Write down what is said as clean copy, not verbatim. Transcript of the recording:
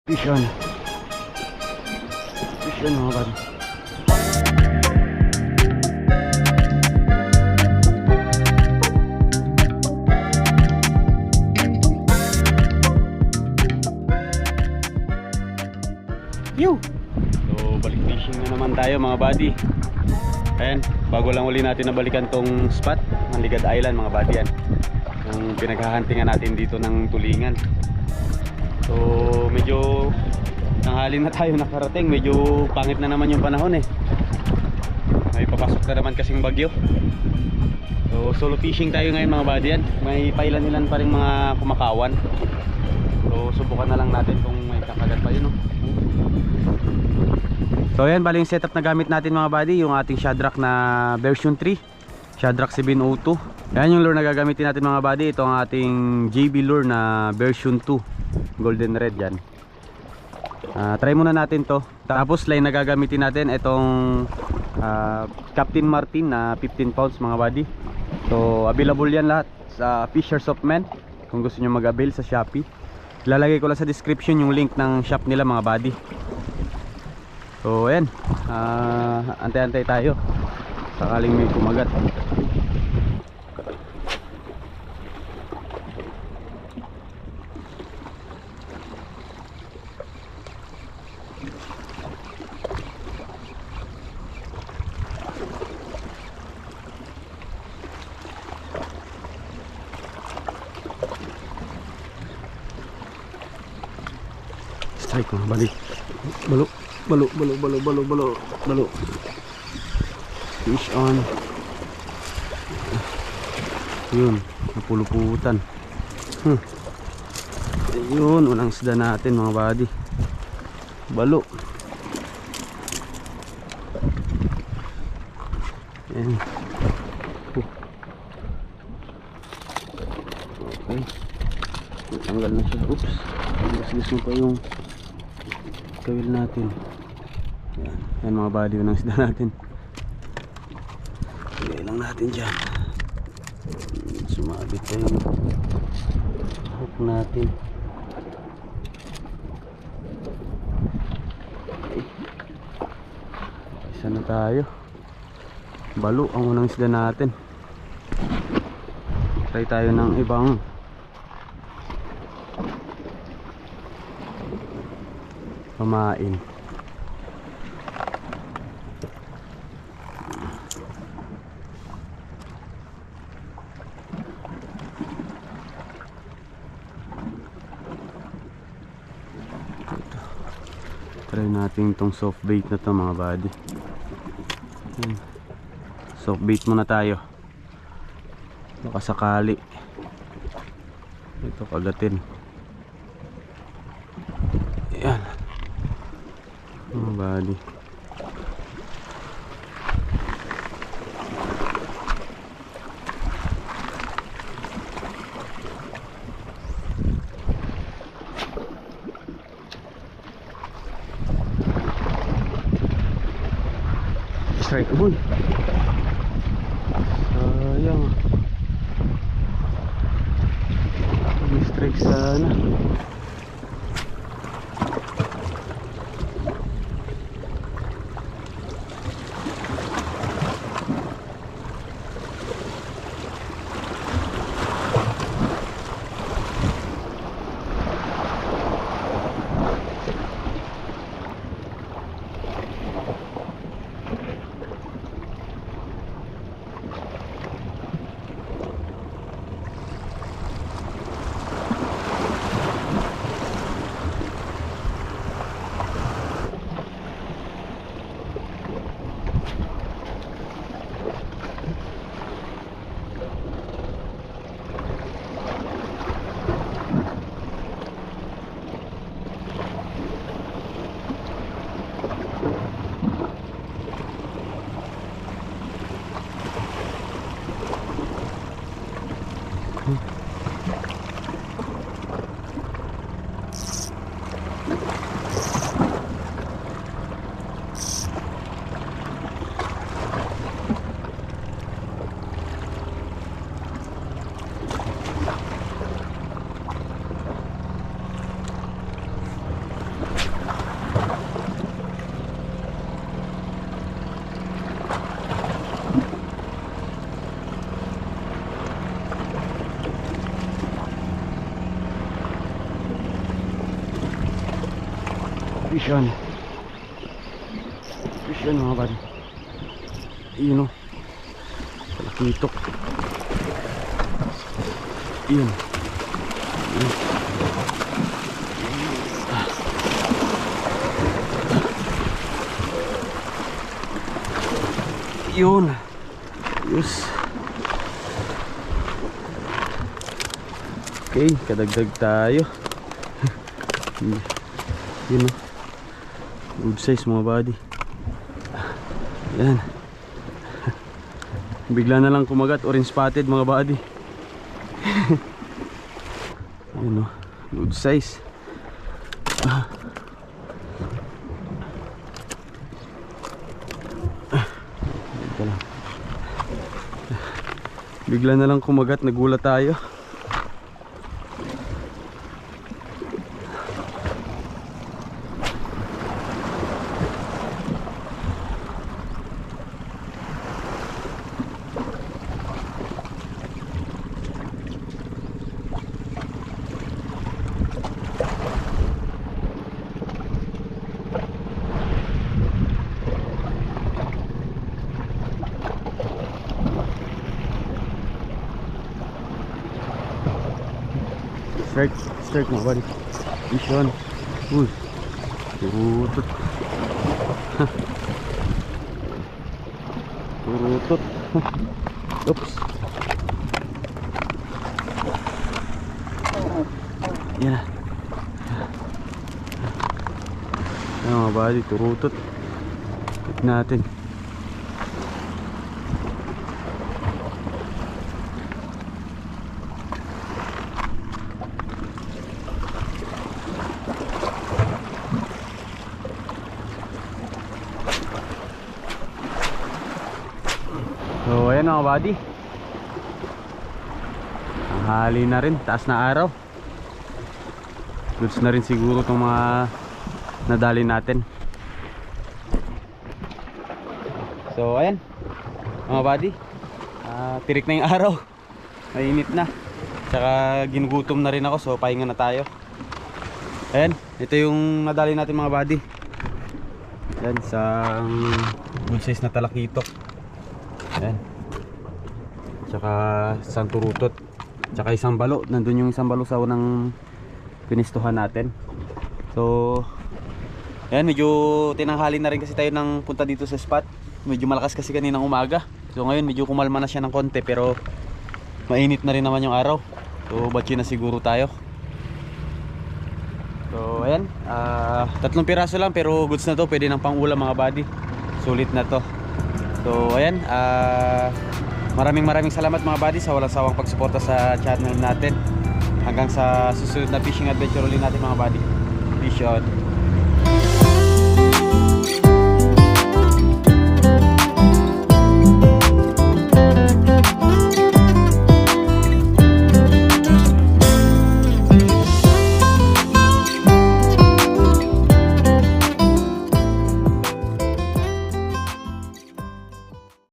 Fish on. Fish on mga buddy. Yo! So balik fishing na naman tayo mga buddy. Ayan, bago lang uli natin nabalikan tong spot ng Ligad Island mga buddy yan. Yung pinaghahantingan natin dito ng tulingan. So medyo tanghali na tayo nakarating. Medyo pangit na naman yung panahon eh. May papasok na naman kasing bagyo. So solo fishing tayo ngayon mga buddy yan. May pailan-ilan pa rin mga kumakawan. So subukan na lang natin kung may kakagat pa yun, no? So ayan, bali yung setup na gamit natin mga buddy, yung ating Shadrack na version 3, Shadrack 702. Yan yung lure na gagamitin natin mga buddy. Ito ang ating JB lure na version 2, golden red yan. Try muna natin to. Tapos line na gagamitin natin itong Captain Martin na 15 pounds mga buddy. So available yan lahat sa Fishers of Men kung gusto nyo mag-avail sa Shopee. Ilalagay ko lang sa description yung link ng shop nila mga buddy. So ayan, antay-antay tayo sakaling may kumagat. Strike mga buddy. Balo. Fish on. Yun, napuluputan. Yun, unang isda natin mga buddy. Balo. Yan. Okay. Tanggal na siya. Oops. Gas mo pa yung kawil natin. Yan mga buddy, unang isda natin. Ilagay lang natin dyan. Sumabit pa yung hook natin. Okay. Isa na tayo. Balo ang unang isda natin. Try tayo ng ibang pamain. Try natin itong soft bait na to mga buddy. Soft bait muna tayo. Baka sakali ito kagatin. Ayan mga buddy. Strike boy. Sayang. Strike sana. Fish on. Fish on mga buddy. Yun o. Talakitok. Yun. Yun. Yes. Okay, kadagdag tayo. Yun o. Good size mga buddy. Yan. Bigla na lang kumagat, orange spotted mga buddy. Yun o. Good size. Bigla na lang kumagat, nagulat tayo. Strike mga buddy. Fish on. Uy, turutot. Turutot. Oops. Yan na. Yan mga buddy, turutot. Hit natin. So ayan mga buddy, ang hali na rin, taas na araw. Goods na rin siguro itong mga nadali natin. So ayan mga buddy, tirik na yung araw, mainit na, tsaka ginugutom na rin ako, so pahinga na tayo. Ayan, ito yung nadali natin mga buddy. Ayan, isang good size na talakitok. Ayan. Tsaka isang turutot. Tsaka isang balo. Nandun yung isang balo sa unang pinistuhan natin. So ayan, medyo tinanghali na rin kasi tayo ng punta dito sa spot. Medyo malakas kasi kaninang umaga. So ngayon medyo kumalma na siya ng konti, pero mainit na rin naman yung araw. So batchi na siguro tayo. So ayan, 3 piraso lang pero goods na to. Pwede ng pang-ulam mga buddy. Sulit na to. So ayan, maraming salamat mga buddy sa walang sawang pagsuporta sa channel natin. Hanggang sa susunod na fishing adventure ulit natin mga buddy. Fish on.